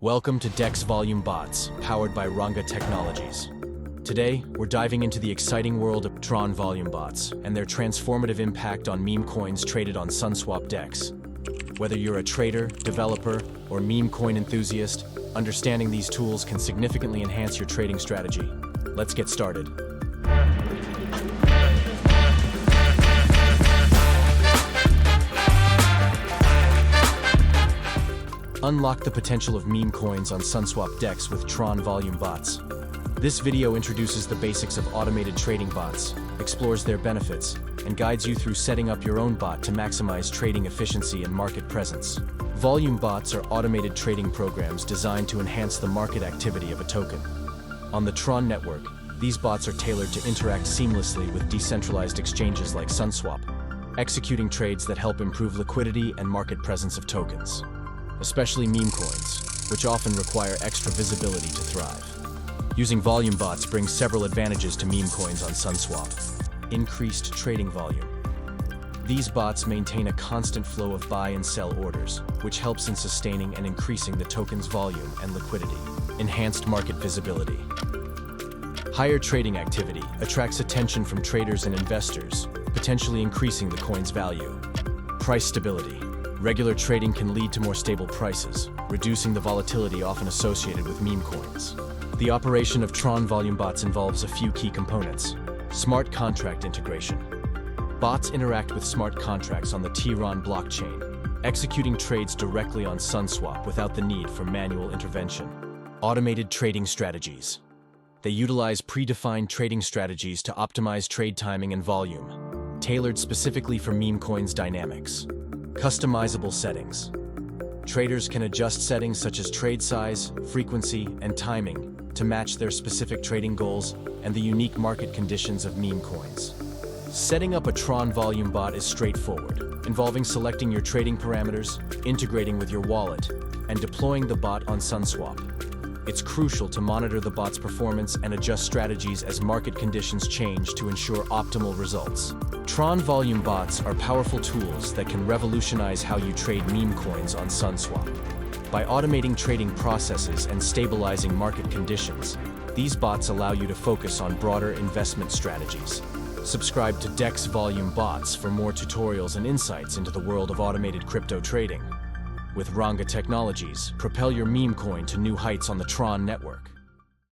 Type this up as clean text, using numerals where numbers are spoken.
Welcome to DEX Volume Bots, powered by Ranga Technologies. Today, we're diving into the exciting world of TRON volume bots and their transformative impact on meme coins traded on Sunswap DEX. Whether you're a trader, developer, or meme coin enthusiast, understanding these tools can significantly enhance your trading strategy. Let's get started. Unlock the potential of meme coins on Sunswap DEX with TRON volume bots. This video introduces the basics of automated trading bots, explores their benefits, and guides you through setting up your own bot to maximize trading efficiency and market presence. Volume bots are automated trading programs designed to enhance the market activity of a token. On the TRON network, these bots are tailored to interact seamlessly with decentralized exchanges like Sunswap, executing trades that help improve liquidity and market presence of tokens, especially meme coins, which often require extra visibility to thrive. Using volume bots brings several advantages to meme coins on Sunswap. Increased trading volume. These bots maintain a constant flow of buy and sell orders, which helps in sustaining and increasing the token's volume and liquidity. Enhanced market visibility. Higher trading activity attracts attention from traders and investors, potentially increasing the coin's value. Price stability. Regular trading can lead to more stable prices, reducing the volatility often associated with meme coins. The operation of TRON volume bots involves a few key components. Smart contract integration. Bots interact with smart contracts on the TRON blockchain, executing trades directly on Sunswap without the need for manual intervention. Automated trading strategies. They utilize predefined trading strategies to optimize trade timing and volume, tailored specifically for meme coins' dynamics. Customizable settings. Traders can adjust settings such as trade size, frequency, and timing to match their specific trading goals and the unique market conditions of meme coins. Setting up a TRON volume bot is straightforward, involving selecting your trading parameters, integrating with your wallet, and deploying the bot on Sunswap. It's crucial to monitor the bot's performance and adjust strategies as market conditions change to ensure optimal results. TRON volume bots are powerful tools that can revolutionize how you trade meme coins on Sunswap. By automating trading processes and stabilizing market conditions, these bots allow you to focus on broader investment strategies. Subscribe to DEX Volume Bots for more tutorials and insights into the world of automated crypto trading. With Ranga Technologies, propel your meme coin to new heights on the TRON network.